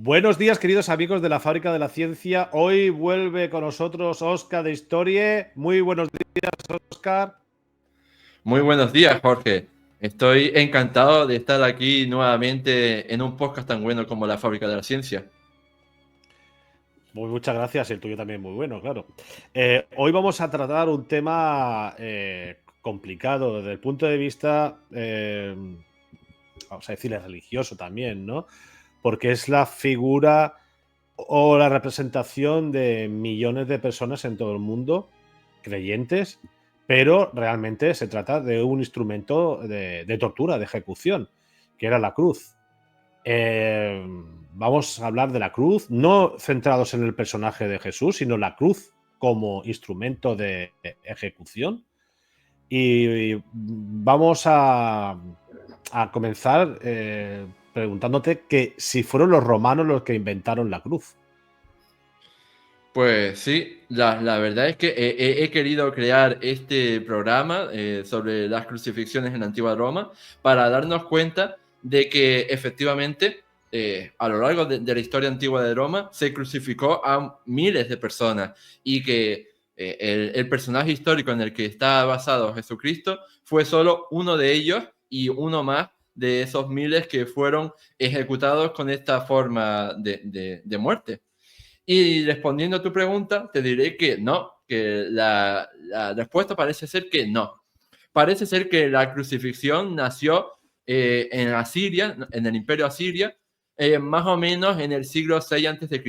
Buenos días, queridos amigos de la Fábrica de la Ciencia. Hoy vuelve con nosotros Óscar de Historia. Muy buenos días, Óscar. Muy buenos días, Jorge. Estoy encantado de estar aquí nuevamente en un podcast tan bueno como La Fábrica de la Ciencia. Muchas gracias, el tuyo también muy bueno, claro. Hoy vamos a tratar un tema complicado desde el punto de vista, vamos a decirle, religioso también, ¿no? Porque es la figura o la representación de millones de personas en todo el mundo, creyentes, pero realmente se trata de un instrumento de tortura, de ejecución, que era la cruz. Eh, Vamos a hablar de la cruz, no centrados en el personaje de Jesús, sino la cruz como instrumento de ejecución. Y vamos a comenzar preguntándote que si fueron los romanos los que inventaron la cruz. Pues sí, la verdad es que he querido crear este programa sobre las crucifixiones en la antigua Roma para darnos cuenta de que efectivamente a lo largo de la historia antigua de Roma se crucificó a miles de personas y que el personaje histórico en el que está basado Jesucristo fue solo uno de ellos y uno más de esos miles que fueron ejecutados con esta forma de muerte. Y respondiendo a tu pregunta, te diré que no, que la respuesta parece ser que no. Parece ser que la crucifixión nació en Asiria, en el imperio asiria, más o menos en el siglo VI a.C.,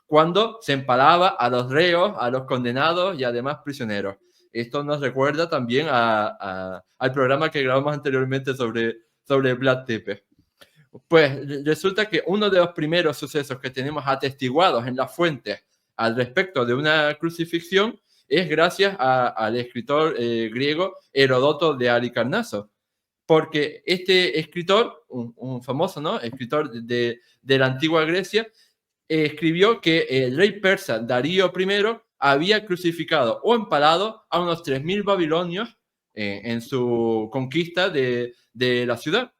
cuando se empalaba a los reos, a los condenados y además prisioneros. Esto nos recuerda también al programa que grabamos anteriormente sobre Vlad Tepes. Pues resulta que uno de los primeros sucesos que tenemos atestiguados en las fuentes al respecto de una crucifixión es gracias al escritor griego Heródoto de Halicarnaso, porque este escritor, un famoso, ¿no?, escritor de la antigua Grecia, escribió que el rey persa Darío I había crucificado o empalado a unos 3.000 babilonios en su conquista de la ciudad.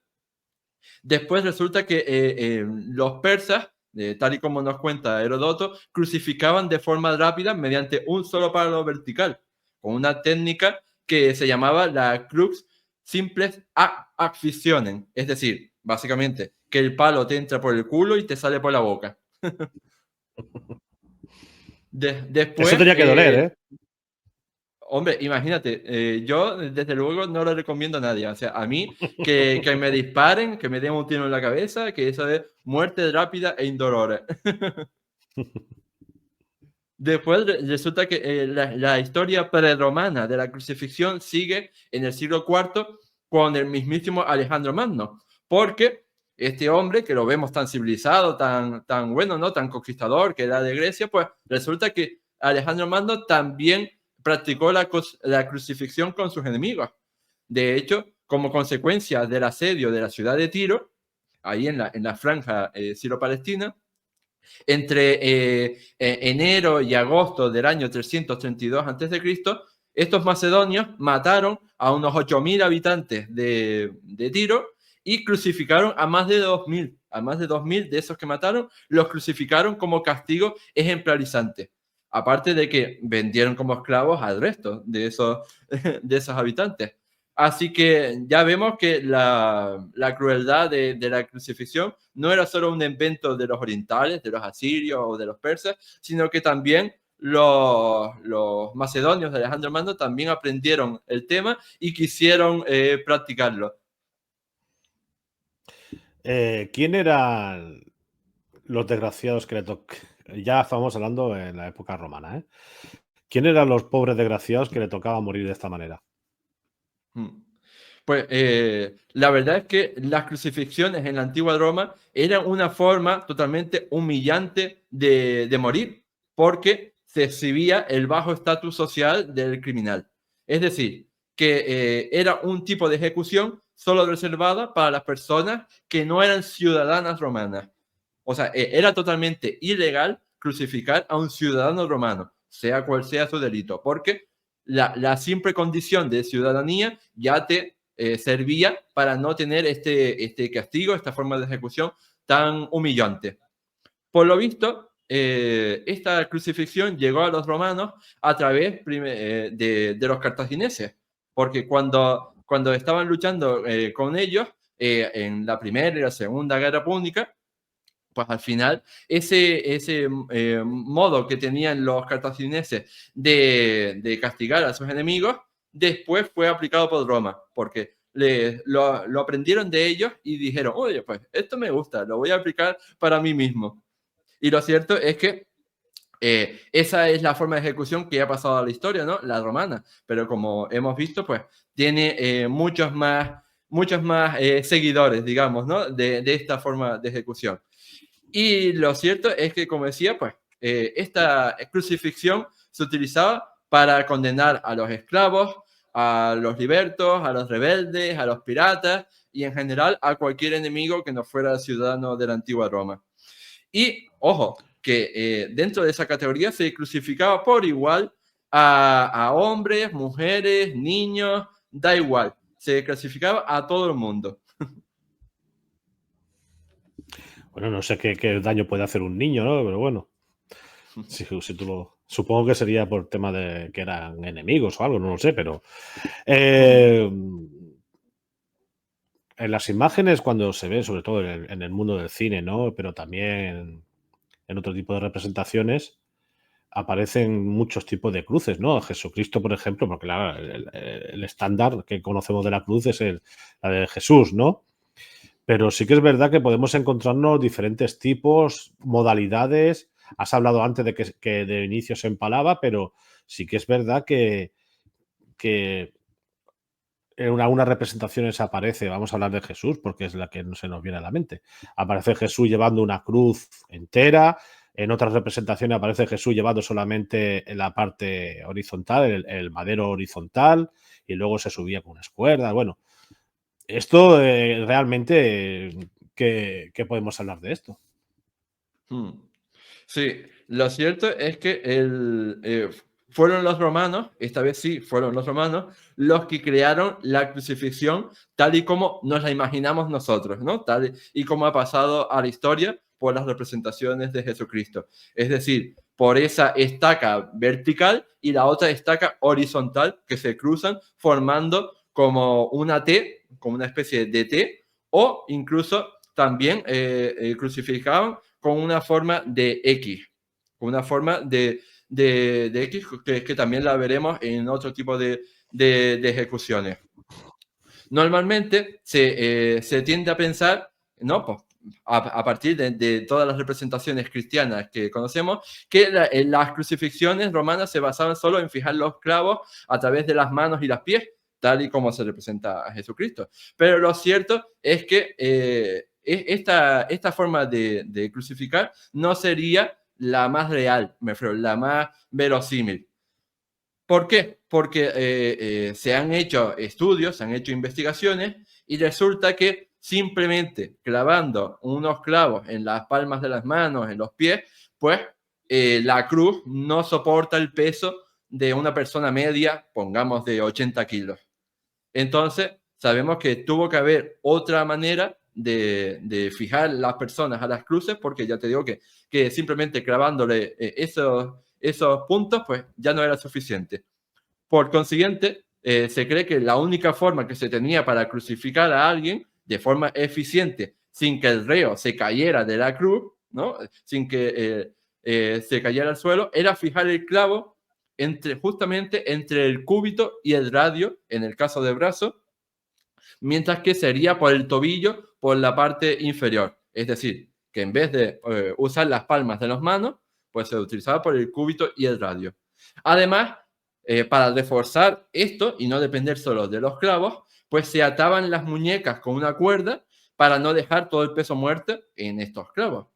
Después resulta que los persas, tal y como nos cuenta Heródoto, crucificaban de forma rápida mediante un solo palo vertical, con una técnica que se llamaba la crux simples acficionen, es decir, básicamente, que el palo te entra por el culo y te sale por la boca. Eso Después, tenía que doler, ¿eh? hombre, imagínate, yo desde luego no lo recomiendo a nadie. O sea, a mí que me disparen, que me den un tiro en la cabeza, que eso es muerte rápida e indolora. Después resulta que la historia prerromana de la crucifixión sigue en el siglo IV con el mismísimo Alejandro Magno, porque este hombre que lo vemos tan civilizado, tan bueno, ¿no?, tan conquistador, que era de Grecia, pues resulta que Alejandro Magno también practicó la crucifixión con sus enemigos. De hecho, como consecuencia del asedio de la ciudad de Tiro, ahí en la franja siro-palestina, entre enero y agosto del año 332 a.C., estos macedonios mataron a unos 8.000 habitantes de Tiro y crucificaron a más de 2.000. A más de 2.000 de esos que mataron los crucificaron como castigo ejemplarizante. Aparte de que vendieron como esclavos al resto de esos habitantes. Así que ya vemos que la crueldad de la crucifixión no era solo un invento de los orientales, de los asirios o de los persas, sino que también los macedonios de Alejandro Magno también aprendieron el tema y quisieron practicarlo. ¿Quién eran los desgraciados que le tocaban? Ya estamos hablando en la época romana, ¿eh? ¿Quién eran los pobres desgraciados que le tocaba morir de esta manera? Mm. Pues la verdad es que las crucifixiones en la antigua Roma eran una forma totalmente humillante de morir, porque se exhibía el bajo estatus social del criminal. Es decir, que era un tipo de ejecución solo reservada para las personas que no eran ciudadanas romanas. O sea, era totalmente ilegal crucificar a un ciudadano romano, sea cual sea su delito, porque la simple condición de ciudadanía ya te servía para no tener este castigo, esta forma de ejecución tan humillante. Por lo visto, esta crucifixión llegó a los romanos a través de los cartagineses, porque cuando estaban luchando con ellos en la Primera y la Segunda Guerra Púnica, pues al final ese modo que tenían los cartagineses de castigar a sus enemigos, después fue aplicado por Roma, porque lo aprendieron de ellos y dijeron, oye, pues esto me gusta, lo voy a aplicar para mí mismo. Y lo cierto es que esa es la forma de ejecución que ha pasado a la historia, ¿no? La romana. Pero como hemos visto, pues tiene muchos más seguidores, digamos, ¿no? De esta forma de ejecución. Y lo cierto es que, como decía, pues esta crucifixión se utilizaba para condenar a los esclavos, a los libertos, a los rebeldes, a los piratas y en general a cualquier enemigo que no fuera ciudadano de la antigua Roma. Y, ojo, que dentro de esa categoría se crucificaba por igual a hombres, mujeres, niños, da igual. Se clasificaba a todo el mundo. Bueno, no sé qué daño puede hacer un niño, ¿no? Pero bueno, si tú supongo que sería por tema de que eran enemigos o algo, no lo sé, pero en las imágenes cuando se ve, sobre todo en el mundo del cine, ¿no? Pero también en otro tipo de representaciones, aparecen muchos tipos de cruces, ¿no? Jesucristo, por ejemplo, porque el estándar que conocemos de la cruz es la de Jesús, ¿no? Pero sí que es verdad que podemos encontrarnos diferentes tipos, modalidades. Has hablado antes de que de inicio se empalaba, pero sí que es verdad que en algunas representaciones aparece, vamos a hablar de Jesús, porque es la que se nos viene a la mente. Aparece Jesús llevando una cruz entera. En otras representaciones aparece Jesús llevando solamente en la parte horizontal, el madero horizontal, y luego se subía con unas cuerdas. Bueno, esto realmente, ¿qué podemos hablar de esto? Sí, lo cierto es que fueron los romanos, esta vez sí, fueron los romanos, los que crearon la crucifixión tal y como nos la imaginamos nosotros, ¿no? Tal y como ha pasado a la historia por las representaciones de Jesucristo. Es decir, por esa estaca vertical y la otra estaca horizontal que se cruzan formando como una T, como una especie de T, o incluso también crucificaban con una forma de X, con una forma de X que también la veremos en otro tipo de ejecuciones. Normalmente se tiende a pensar, ¿no? Pues, a partir de todas las representaciones cristianas que conocemos, que las crucifixiones romanas se basaban solo en fijar los clavos a través de las manos y las pies, tal y como se representa a Jesucristo. Pero lo cierto es que esta forma de crucificar no sería la más real, me refiero, la más verosímil. ¿Por qué? Porque se han hecho estudios, se han hecho investigaciones y resulta que simplemente clavando unos clavos en las palmas de las manos, en los pies, pues la cruz no soporta el peso de una persona media, pongamos de 80 kilos. Entonces, sabemos que tuvo que haber otra manera de fijar las personas a las cruces, porque ya te digo que simplemente clavándole esos puntos, pues ya no era suficiente. Por consiguiente, se cree que la única forma que se tenía para crucificar a alguien de forma eficiente, sin que el reo se cayera de la cruz, ¿no? Sin que se cayera al suelo, era fijar el clavo justamente entre el cúbito y el radio, en el caso de brazo, mientras que sería por el tobillo, por la parte inferior. Es decir, que en vez de usar las palmas de las manos, pues se utilizaba por el cúbito y el radio. Además, para reforzar esto y no depender solo de los clavos, pues se ataban las muñecas con una cuerda para no dejar todo el peso muerto en estos clavos.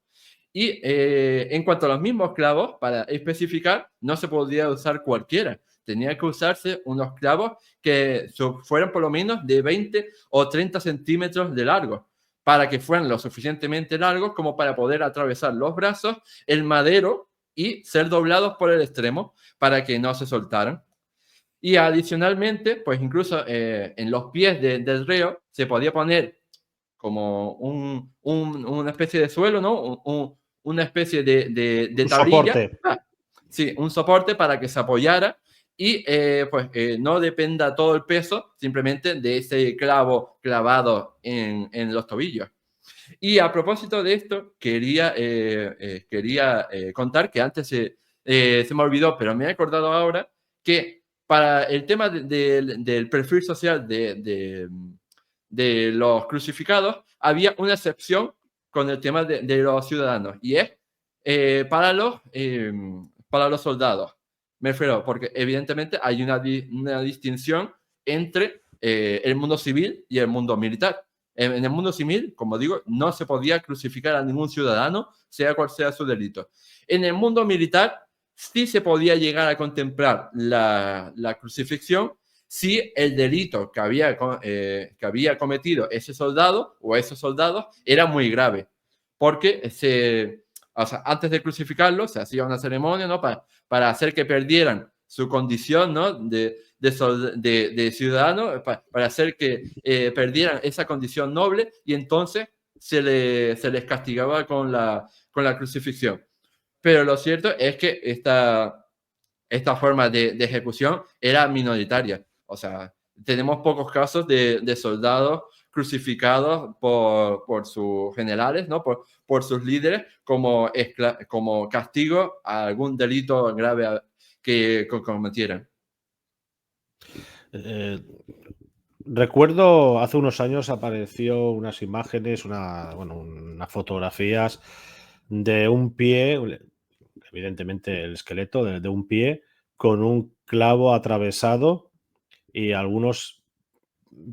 Y en cuanto a los mismos clavos, para especificar, no se podía usar cualquiera. Tenía que usarse unos clavos que fueran por lo menos de 20 o 30 centímetros de largo, para que fueran lo suficientemente largos como para poder atravesar los brazos, el madero y ser doblados por el extremo para que no se soltaran. Y adicionalmente, pues incluso en los pies del reo se podía poner como una especie de suelo, ¿no? una especie de Un tablilla. soporte. Sí, un soporte para que se apoyara y no dependa todo el peso simplemente de ese clavo clavado en los tobillos. Y a propósito de esto, quería contar que antes se me olvidó, pero me he acordado ahora que para el tema del perfil social de los crucificados, había una excepción con el tema de los ciudadanos, y es para los soldados. Me refiero, porque evidentemente hay una distinción entre el mundo civil y el mundo militar. En el mundo civil, como digo, no se podía crucificar a ningún ciudadano, sea cual sea su delito. En el mundo militar sí se podía llegar a contemplar la crucifixión si el delito que había cometido ese soldado o esos soldados era muy grave, porque antes de crucificarlo se hacía una ceremonia, ¿no? para hacer que perdieran su condición, ¿no? de ciudadano, para hacer que perdieran esa condición noble, y entonces se les castigaba con la crucifixión. Pero lo cierto es que esta forma de ejecución era minoritaria. O sea, tenemos pocos casos de soldados crucificados por sus generales, ¿no? por sus líderes, como castigo a algún delito grave que cometieran. Recuerdo hace unos años apareció unas imágenes, unas fotografías de un pie, evidentemente el esqueleto de un pie, con un clavo atravesado, y algunos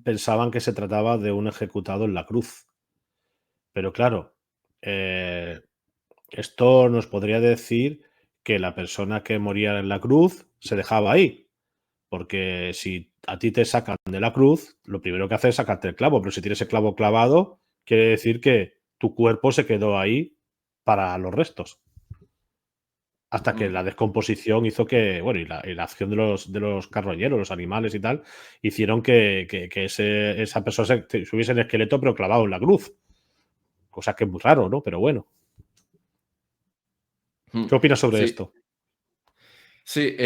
pensaban que se trataba de un ejecutado en la cruz. Pero claro, esto nos podría decir que la persona que moría en la cruz se dejaba ahí. Porque si a ti te sacan de la cruz, lo primero que haces es sacarte el clavo, pero si tienes el clavo clavado, quiere decir que tu cuerpo se quedó ahí para los restos. Hasta que la descomposición hizo que, bueno, y la acción de los carroñeros, los animales y tal, hicieron que esa persona subiese el esqueleto pero clavado en la cruz. Cosa que es muy raro, ¿no? Pero bueno. ¿Qué opinas sobre Sí. esto? Sí,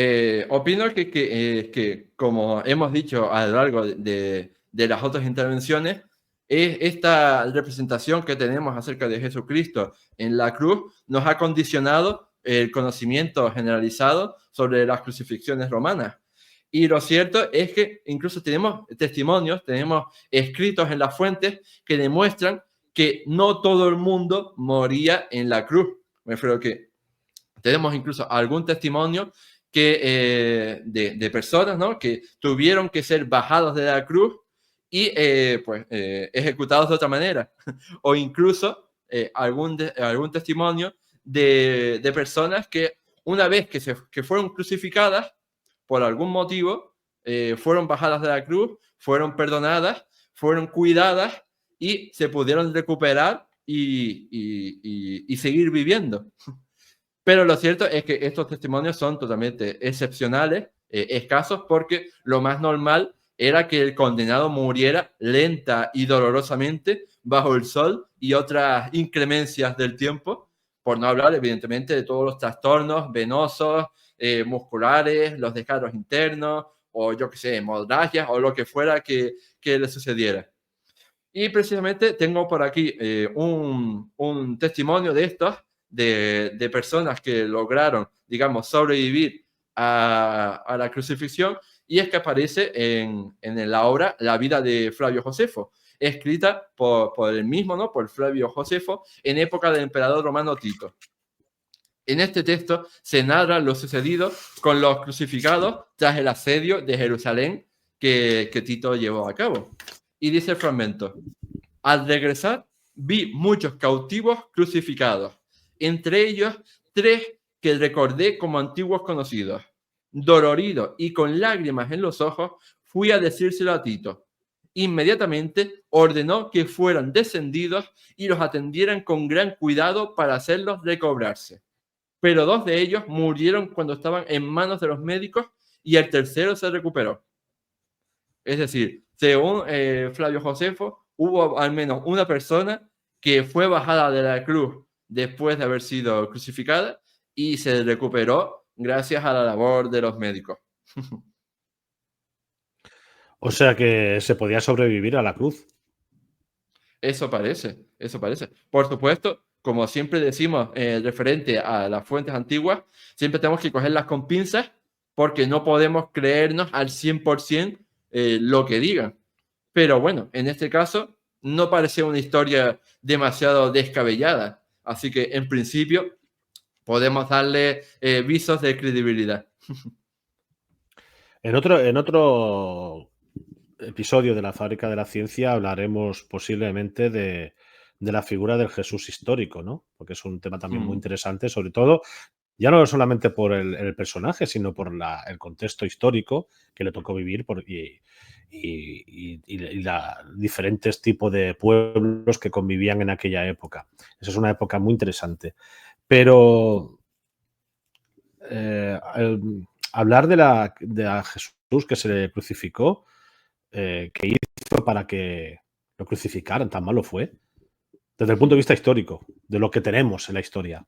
opino que, como hemos dicho a lo largo de las otras intervenciones, esta representación que tenemos acerca de Jesucristo en la cruz nos ha condicionado el conocimiento generalizado sobre las crucifixiones romanas. Y lo cierto es que incluso tenemos testimonios, tenemos escritos en las fuentes que demuestran que no todo el mundo moría en la cruz. Me refiero que tenemos incluso algún testimonio de personas, ¿no? que tuvieron que ser bajados de la cruz y ejecutados de otra manera. O incluso algún testimonio de personas que una vez que fueron crucificadas por algún motivo, fueron bajadas de la cruz, fueron perdonadas, fueron cuidadas y se pudieron recuperar y seguir viviendo. Pero lo cierto es que estos testimonios son totalmente excepcionales, escasos, porque lo más normal era que el condenado muriera lenta y dolorosamente bajo el sol y otras inclemencias del tiempo, por no hablar evidentemente de todos los trastornos venosos, musculares, los desgarros internos, o yo qué sé, hemorragias o lo que fuera que le sucediera. Y precisamente tengo por aquí un testimonio de estos, de personas que lograron, digamos, sobrevivir a la crucifixión, y es que aparece en la obra La vida de Flavio Josefo, escrita por el mismo, ¿no? Por Flavio Josefo, en época del emperador romano Tito. En este texto se narra lo sucedido con los crucificados tras el asedio de Jerusalén que Tito llevó a cabo. Y dice el fragmento: al regresar, vi muchos cautivos crucificados, entre ellos 3 que recordé como antiguos conocidos. Dolorido y con lágrimas en los ojos, fui a decírselo a Tito. Inmediatamente ordenó que fueran descendidos y los atendieran con gran cuidado para hacerlos recobrarse. Pero 2 de ellos murieron cuando estaban en manos de los médicos y el tercero se recuperó. Es decir, según Flavio Josefo, hubo al menos una persona que fue bajada de la cruz después de haber sido crucificada y se recuperó gracias a la labor de los médicos. O sea que se podía sobrevivir a la cruz. Eso parece, eso parece. Por supuesto, como siempre decimos referente a las fuentes antiguas, siempre tenemos que cogerlas con pinzas porque no podemos creernos al 100% lo que digan. Pero bueno, en este caso no parecía una historia demasiado descabellada. Así que en principio podemos darle visos de credibilidad. En otro episodio de la Fábrica de la Ciencia hablaremos posiblemente de la figura del Jesús histórico, ¿no? Porque es un tema también muy interesante, sobre todo, ya no solamente por el personaje, sino por el contexto histórico que le tocó vivir y diferentes tipos de pueblos que convivían en aquella época. Esa es una época muy interesante. Pero hablar de a Jesús que se le crucificó, ¿qué hizo para que lo crucificaran? ¿Tan malo fue? Desde el punto de vista histórico, de lo que tenemos en la historia.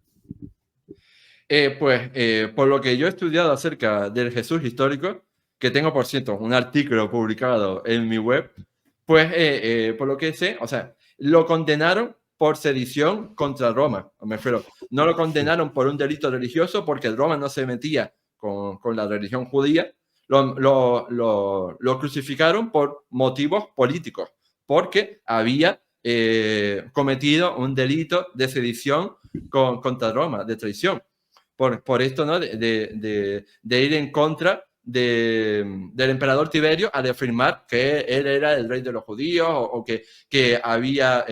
Por lo que yo he estudiado acerca del Jesús histórico, que tengo, por cierto, un artículo publicado en mi web, pues por lo que sé, o sea, lo condenaron por sedición contra Roma. Me refiero, no lo condenaron por un delito religioso porque Roma no se metía con la religión judía, lo crucificaron por motivos políticos, porque había cometido un delito de sedición contra Roma, de traición. Por esto, ¿no? de ir en contra del emperador Tiberio al afirmar que él era el rey de los judíos o que había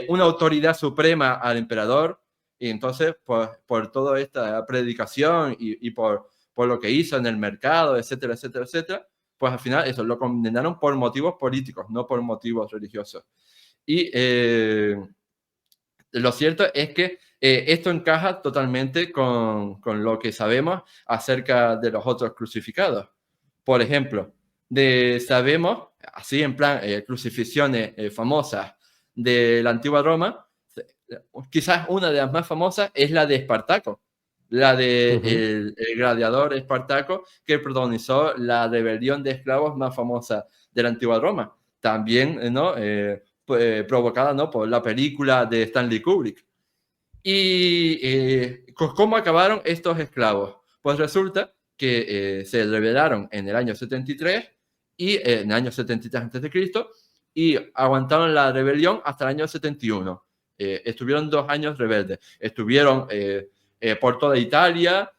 una autoridad suprema al emperador. Y entonces, pues, por toda esta predicación y por lo que hizo en el mercado, etcétera, etcétera, etcétera, pues al final eso lo condenaron por motivos políticos, no por motivos religiosos. Y lo cierto es que esto encaja totalmente con lo que sabemos acerca de los otros crucificados. Por ejemplo, sabemos, así en plan, crucifixiones famosas de la antigua Roma, quizás una de las más famosas es la de Espartaco, la de el gladiador Espartaco, que protagonizó la rebelión de esclavos más famosa de la antigua Roma. También, ¿no? Provocada, ¿no? por la película de Stanley Kubrick. ¿Y cómo acabaron estos esclavos? Pues resulta que se rebelaron en el año 73 y en el año 73 a.C. y aguantaron la rebelión hasta el año 71. Estuvieron 2 años rebeldes. Estuvieron por toda Italia,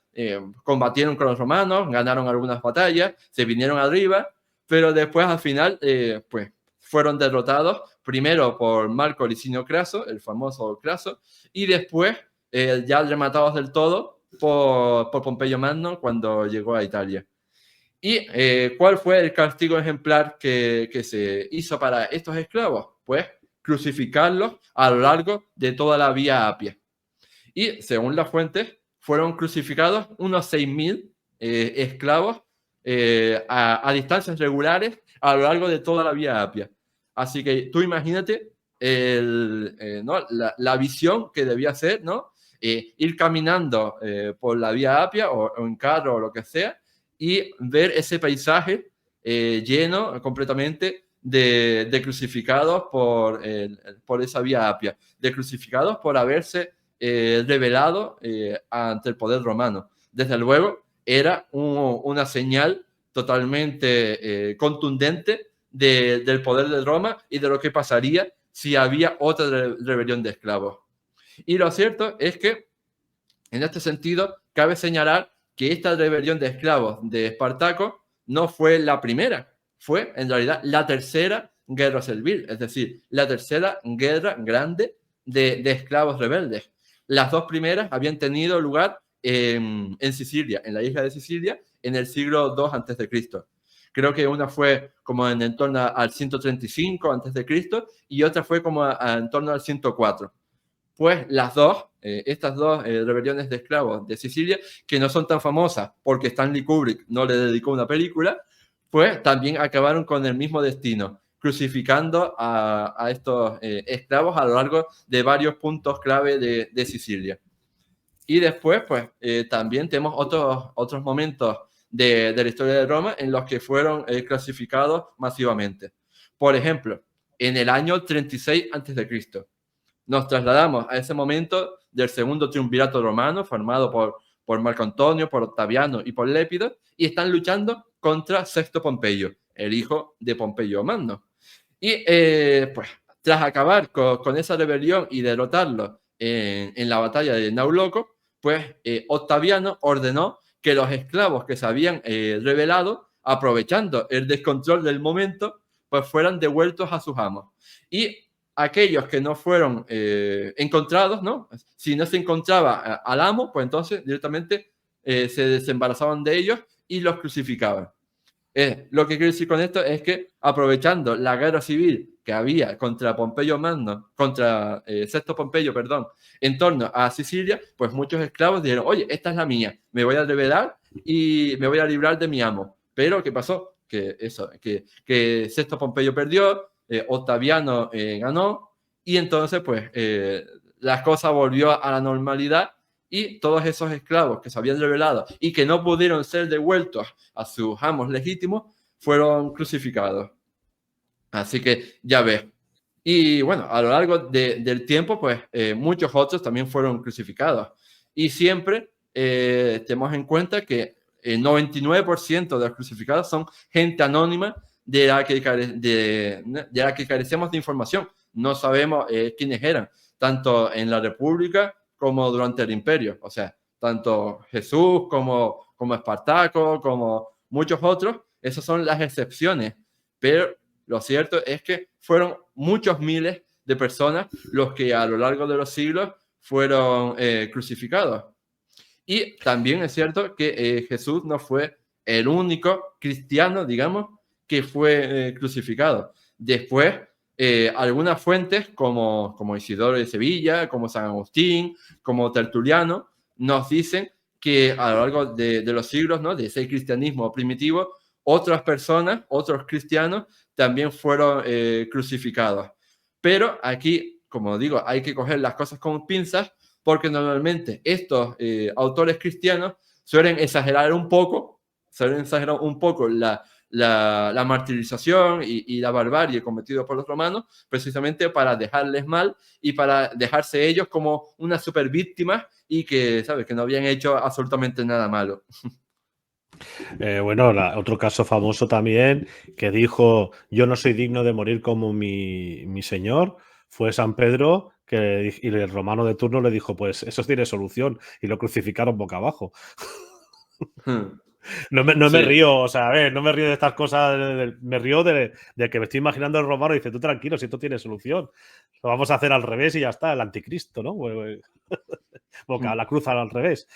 combatieron con los romanos, ganaron algunas batallas, se vinieron arriba, pero después al final, pues fueron derrotados primero por Marco Licinio Craso, el famoso Craso, y después ya rematados del todo por Pompeyo Magno cuando llegó a Italia. ¿Y cuál fue el castigo ejemplar que se hizo para estos esclavos? Pues crucificarlos a lo largo de toda la Vía Apia. Y según las fuentes, fueron crucificados unos 6.000 esclavos a distancias regulares a lo largo de toda la Vía Apia. Así que tú imagínate ¿no? la visión que debía ser, ¿no? Ir caminando por la Vía Apia o en carro o lo que sea y ver ese paisaje lleno completamente de crucificados por esa Vía Apia, de crucificados por haberse revelado ante el poder romano. Desde luego, era una señal totalmente contundente del poder de Roma y de lo que pasaría si había otra rebelión de esclavos. Y lo cierto es que, en este sentido, cabe señalar que esta rebelión de esclavos de Espartaco no fue la primera, fue en realidad la tercera guerra servil, es decir, la tercera guerra grande de esclavos rebeldes. Las 2 primeras habían tenido lugar en Sicilia, en la isla de Sicilia, en el siglo II a.C. Creo que una fue como en torno al 135 a.C. y otra fue como en torno al 104. Pues estas dos rebeliones de esclavos de Sicilia, que no son tan famosas porque Stanley Kubrick no le dedicó una película, pues también acabaron con el mismo destino, crucificando a estos esclavos a lo largo de varios puntos clave de Sicilia. Y después, pues, también tenemos otros momentos de la historia de Roma en los que fueron clasificados masivamente. Por ejemplo, en el año 36 a.C., nos trasladamos a ese momento del segundo triunvirato romano, formado por Marco Antonio, por Octaviano y por Lépido, y están luchando contra Sexto Pompeyo, el hijo de Pompeyo Magno. Y pues, tras acabar con esa rebelión y derrotarlo en la batalla de Nauloco, pues Octaviano ordenó que los esclavos que se habían rebelado, aprovechando el descontrol del momento, pues fueran devueltos a sus amos. Y aquellos que no fueron encontrados, ¿no? Si no se encontraba al amo, pues entonces directamente se desembarazaban de ellos y los crucificaban. Lo que quiero decir con esto es que, aprovechando la guerra civil que había contra Pompeyo Magno, contra Sexto Pompeyo, perdón, en torno a Sicilia, pues muchos esclavos dijeron, oye, esta es la mía, me voy a rebelar y me voy a librar de mi amo. Pero, ¿qué pasó? Que Sexto Pompeyo perdió, Octaviano ganó, y entonces, pues, la cosa volvió a la normalidad, y todos esos esclavos que se habían rebelado y que no pudieron ser devueltos a sus amos legítimos fueron crucificados. Así que ya ves. Y bueno, a lo largo del tiempo, pues muchos otros también fueron crucificados. Y siempre tenemos en cuenta que el 99% de los crucificados son gente anónima de la que carecemos de información. No sabemos quiénes eran, tanto en la República como durante el Imperio. O sea, tanto Jesús como Espartaco, como muchos otros, esas son las excepciones. Pero lo cierto es que fueron muchos miles de personas los que a lo largo de los siglos fueron crucificados. Y también es cierto que Jesús no fue el único cristiano, digamos, que fue crucificado. Después, algunas fuentes como Isidoro de Sevilla, como San Agustín, como Tertuliano, nos dicen que a lo largo de los siglos, ¿no?, de ese cristianismo primitivo, otras personas, otros cristianos, también fueron crucificados. Pero aquí, como digo, hay que coger las cosas con pinzas, porque normalmente estos autores cristianos suelen exagerar un poco la martirización y la barbarie cometido por los romanos, precisamente para dejarles mal y para dejarse ellos como unas super víctimas y que, ¿sabes?, que no habían hecho absolutamente nada malo. Bueno, otro caso famoso también que dijo, yo no soy digno de morir como mi señor, fue San Pedro, y el romano de turno le dijo, pues eso tiene solución, y lo crucificaron boca abajo. No me Sí. río, o sea, a ver, no me río de estas cosas, me río de que me estoy imaginando el romano y dice, tú tranquilo, si esto tiene solución, lo vamos a hacer al revés y ya está, el anticristo, ¿no? La cruz al revés.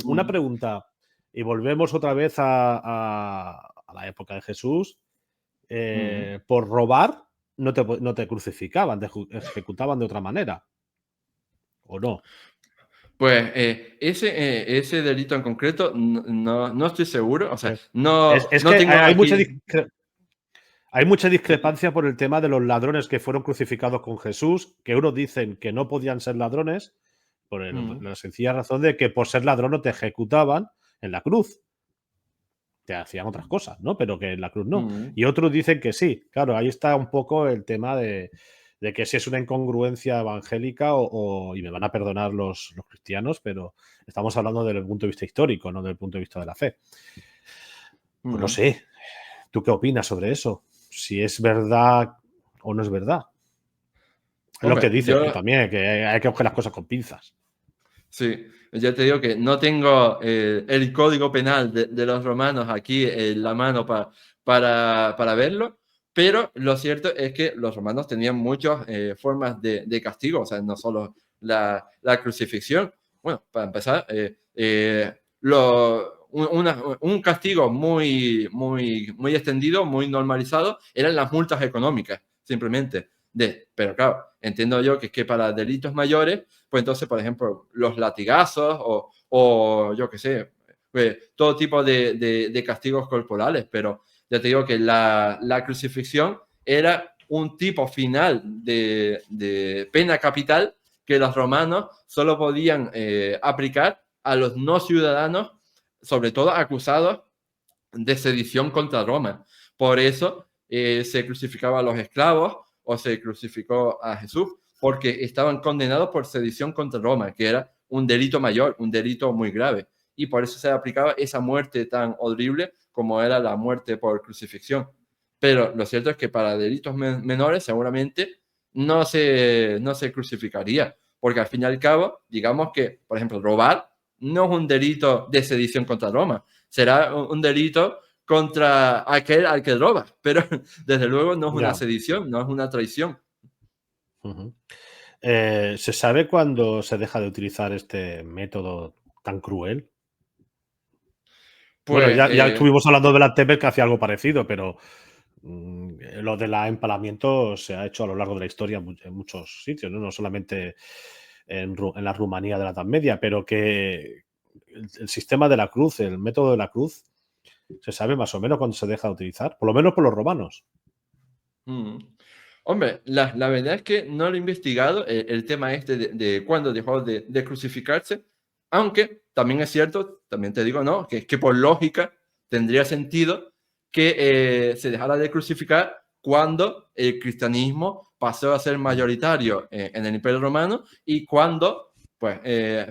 Una pregunta, y volvemos otra vez a la época de Jesús. Por robar no te crucificaban, te ejecutaban de otra manera, ¿o no? Pues ese delito en concreto no estoy seguro, o sea, Es, no es que tengo aquí... hay mucha discrepancia por el tema de los ladrones que fueron crucificados con Jesús, que unos dicen que no podían ser ladrones por la sencilla razón de que por ser ladrón no te ejecutaban en la cruz. Te hacían otras cosas, ¿no? Pero que en la cruz no. Y otros dicen que sí. Claro, ahí está un poco el tema de que si es una incongruencia evangélica y me van a perdonar los cristianos, pero estamos hablando desde el punto de vista histórico, no desde el punto de vista de la fe. Pues no sé. ¿Tú qué opinas sobre eso? Si es verdad o no es verdad. Es lo que dicen, que también, que hay que coger las cosas con pinzas. Sí, ya te digo que no tengo el código penal de los romanos aquí en la mano para verlo, pero lo cierto es que los romanos tenían muchas formas de castigo, o sea, no solo la crucifixión. Bueno, para empezar, un castigo muy extendido, muy normalizado, eran las multas económicas, simplemente. Pero claro, entiendo yo que es que para delitos mayores, pues entonces, por ejemplo, los latigazos o yo qué sé, todo tipo de castigos corporales, pero ya te digo que la crucifixión era un tipo final de pena capital que los romanos solo podían aplicar a los no ciudadanos, sobre todo acusados de sedición contra Roma. Por eso se crucificaba a los esclavos o se crucificó a Jesús, porque estaban condenados por sedición contra Roma, que era un delito mayor, un delito muy grave. Y por eso se aplicaba esa muerte tan horrible como era la muerte por crucifixión. Pero lo cierto es que para delitos menores seguramente no se crucificaría, porque al fin y al cabo, digamos que, por ejemplo, robar no es un delito de sedición contra Roma, será un delito contra aquel al que roba, pero desde luego no es una sedición, no es una traición. ¿Se sabe cuándo se deja de utilizar este método tan cruel? Pues, bueno, ya estuvimos hablando de la Tepes que hacía algo parecido, pero lo del empalamiento se ha hecho a lo largo de la historia en muchos sitios, no solamente en la Rumanía de la Edad Media, pero que el sistema de la cruz, el método de la cruz, se sabe más o menos cuándo se deja de utilizar, por lo menos por los romanos. Hombre, la verdad es que no lo he investigado el tema este de cuándo dejó de crucificarse, aunque también es cierto, también te digo, ¿no? Que por lógica tendría sentido que se dejara de crucificar cuando el cristianismo pasó a ser mayoritario en el Imperio Romano y cuando, pues,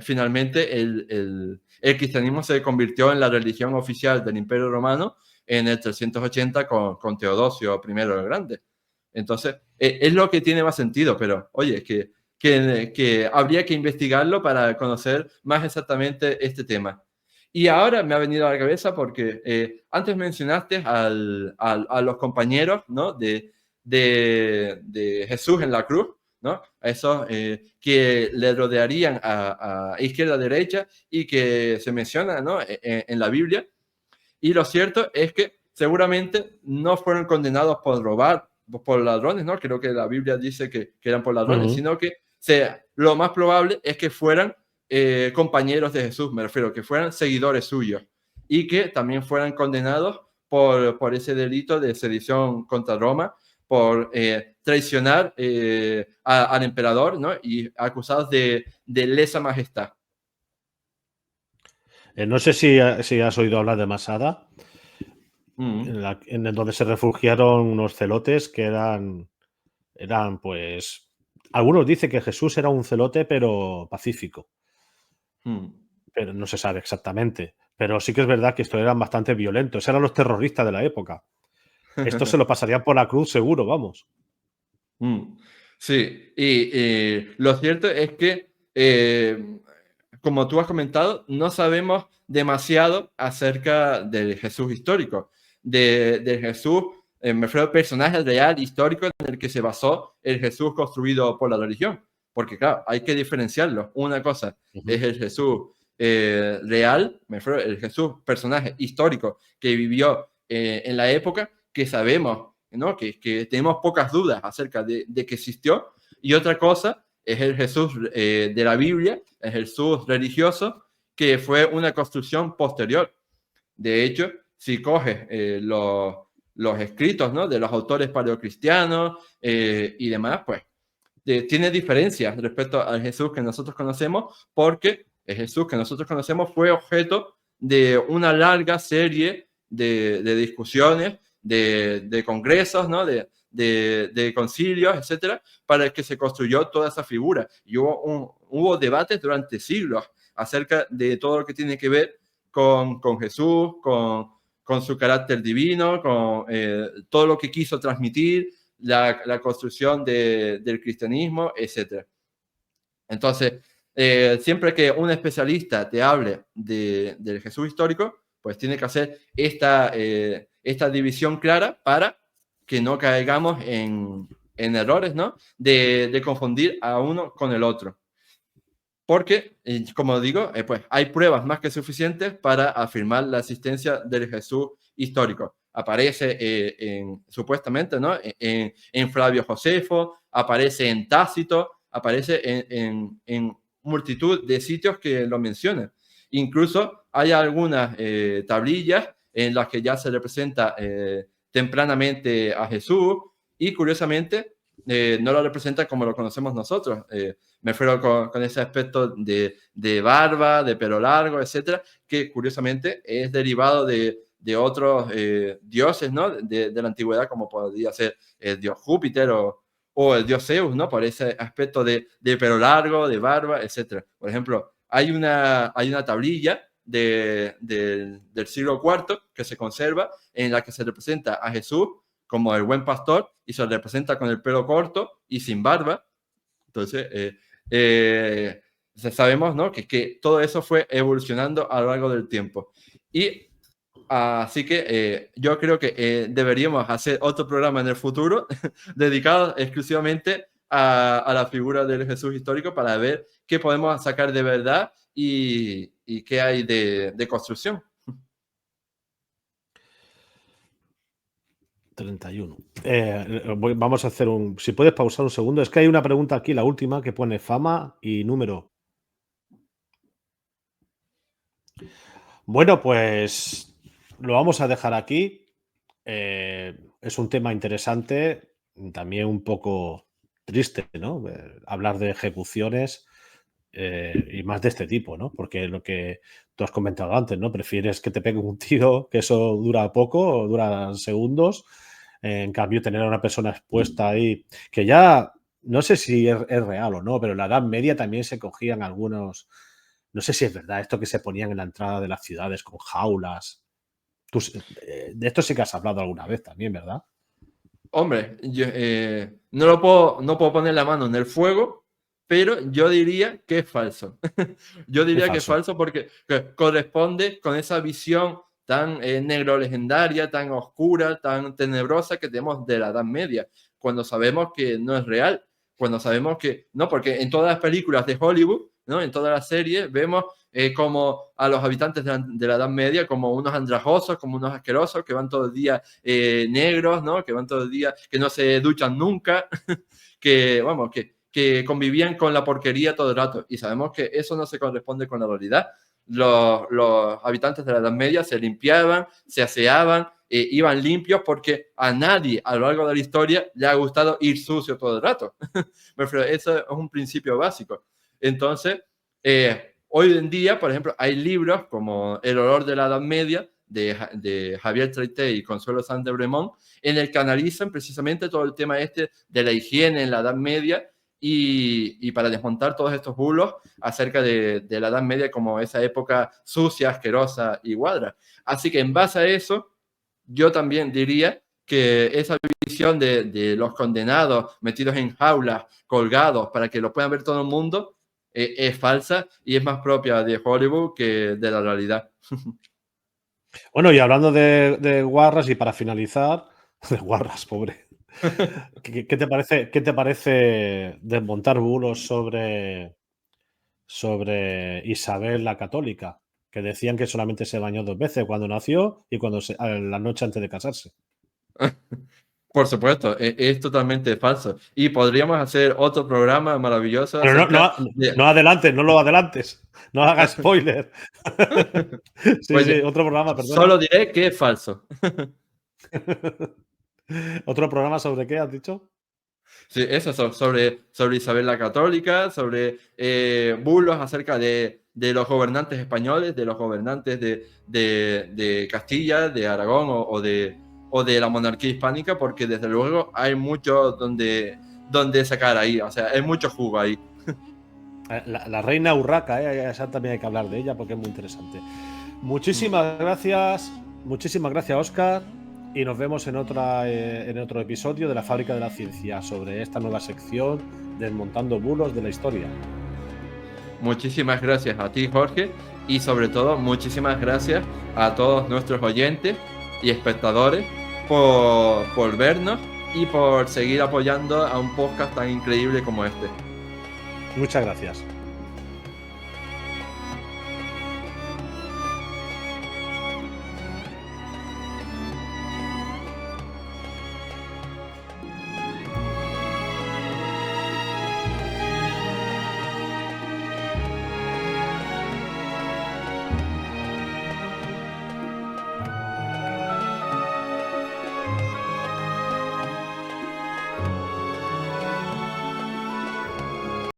finalmente el cristianismo se convirtió en la religión oficial del Imperio Romano en el 380 con Teodosio I el Grande. Entonces, es lo que tiene más sentido, pero oye, que habría que investigarlo para conocer más exactamente este tema. Y ahora me ha venido a la cabeza porque antes mencionaste a los compañeros, ¿no? de Jesús en la cruz, ¿no? A esos que le rodearían a izquierda, derecha y que se menciona, ¿no? en la Biblia. Y lo cierto es que seguramente no fueron condenados por robar, por ladrones, ¿no? Creo que la Biblia dice que eran por ladrones, sino que lo más probable es que fueran compañeros de Jesús, me refiero, que fueran seguidores suyos y que también fueran condenados por ese delito de sedición contra Roma, por traicionar al emperador, ¿no? Y acusados de lesa majestad. No sé si has oído hablar de Masada, en donde se refugiaron unos celotes que eran pues, algunos dicen que Jesús era un celote pero pacífico, pero no se sabe exactamente. Pero sí que es verdad que estos eran bastante violentos, eran los terroristas de la época. Esto se lo pasarían por la cruz seguro, vamos. Sí, y lo cierto es que, como tú has comentado, no sabemos demasiado acerca del Jesús histórico, del Jesús, me refiero al personaje real, histórico, en el que se basó el Jesús construido por la religión. Porque, claro, hay que diferenciarlo. Una cosa es el Jesús real, me refiero al Jesús, personaje histórico que vivió en la época, que sabemos, ¿no? que tenemos pocas dudas acerca de que existió, y otra cosa es el Jesús de la Biblia, el Jesús religioso, que fue una construcción posterior. De hecho, si coges los escritos, ¿no? de los autores paleocristianos y demás, pues tiene diferencias respecto al Jesús que nosotros conocemos, porque el Jesús que nosotros conocemos fue objeto de una larga serie de discusiones, de congresos, ¿no? de concilios, etcétera, para el que se construyó toda esa figura. Y hubo debates durante siglos acerca de todo lo que tiene que ver con Jesús, con su carácter divino, con todo lo que quiso transmitir, la construcción del cristianismo, etcétera. Entonces, siempre que un especialista te hable del Jesús histórico, pues tiene que hacer esta división clara para que no caigamos en errores, ¿no? De confundir a uno con el otro. Porque, como digo, pues hay pruebas más que suficientes para afirmar la existencia del Jesús histórico. Aparece supuestamente, ¿no? en Flavio Josefo, aparece en Tácito, aparece en multitud de sitios que lo mencionan. Incluso hay algunas tablillas en las que ya se representa tempranamente a Jesús, y curiosamente no lo representa como lo conocemos nosotros. Me refiero con ese aspecto de barba, de pelo largo, etcétera, que curiosamente es derivado de otros dioses, ¿no? De la antigüedad, como podría ser el dios Júpiter o el dios Zeus, ¿no? Por ese aspecto de pelo largo, de barba, etcétera. Por ejemplo, hay una tablilla del siglo IV que se conserva, en la que se representa a Jesús como el buen pastor y se representa con el pelo corto y sin barba. Entonces, sabemos, ¿no? que todo eso fue evolucionando a lo largo del tiempo. Y así que yo creo que deberíamos hacer otro programa en el futuro dedicado exclusivamente a la figura del Jesús histórico para ver qué podemos sacar de verdad y qué hay de construcción. 31. Vamos a hacer si puedes pausar un segundo. Es que hay una pregunta aquí, la última, que pone fama y número. Bueno, pues lo vamos a dejar aquí. Es un tema interesante, también un poco triste, ¿no? Hablar de ejecuciones y más de este tipo, ¿no? Porque lo que tú has comentado antes, ¿no? Prefieres que te pegue un tiro, que eso dura poco, o dura segundos. En cambio, tener a una persona expuesta ahí, que ya no sé si es real o no, pero en la Edad Media también se cogían algunos, no sé si es verdad, esto que se ponían en la entrada de las ciudades con jaulas. De esto sí que has hablado alguna vez también, ¿verdad? Hombre, yo no puedo poner la mano en el fuego, pero yo diría que es falso. Yo diría que es falso porque corresponde con esa visión tan negro legendaria, tan oscura, tan tenebrosa que tenemos de la Edad Media, cuando sabemos que no es real, cuando sabemos que no, porque en todas las películas de Hollywood, ¿no? En todas las series vemos como a los habitantes de la Edad Media como unos andrajosos, como unos asquerosos que van todo el día negros, ¿no? Que van todo el día, que no se duchan nunca, que, vamos, que convivían con la porquería todo el rato. Y sabemos que eso no se corresponde con la realidad. Los habitantes de la Edad Media se limpiaban, se aseaban, iban limpios porque a nadie a lo largo de la historia le ha gustado ir sucio todo el rato. Pero eso es un principio básico. Entonces, hoy en día, por ejemplo, hay libros como El olor de la Edad Media, de Javier Treité y Consuelo Sanz de Bremont, en el que analizan precisamente todo el tema este de la higiene en la Edad Media y para desmontar todos estos bulos acerca de la Edad Media como esa época sucia, asquerosa y guadra. Así que en base a eso, yo también diría que esa visión de los condenados metidos en jaulas, colgados, para que lo puedan ver todo el mundo, es falsa y es más propia de Hollywood que de la realidad. Bueno, y hablando de guarras, y para finalizar, de guarras, pobre. ¿Qué te parece desmontar bulos sobre Isabel la Católica? Que decían que solamente se bañó 2 veces, cuando nació y la noche antes de casarse. Por supuesto, es totalmente falso. Y podríamos hacer otro programa maravilloso. Pero no adelantes, no lo adelantes. No hagas spoiler. Sí, pues, sí, otro programa, perdón. Solo diré que es falso. ¿Otro programa sobre qué has dicho? Sí, eso, sobre Isabel la Católica, sobre bulos acerca de los gobernantes españoles, de los gobernantes de Castilla, de Aragón o de la monarquía hispánica, porque desde luego hay mucho donde sacar ahí, o sea, hay mucho jugo ahí. La reina Urraca, esa también hay que hablar de ella porque es muy interesante. Muchísimas gracias, Óscar, y nos vemos en otro episodio de La Fábrica de la Ciencia sobre esta nueva sección Desmontando bulos de la historia. Muchísimas gracias a ti, Jorge, y sobre todo muchísimas gracias a todos nuestros oyentes y espectadores por vernos y por seguir apoyando a un podcast tan increíble como este. Muchas gracias.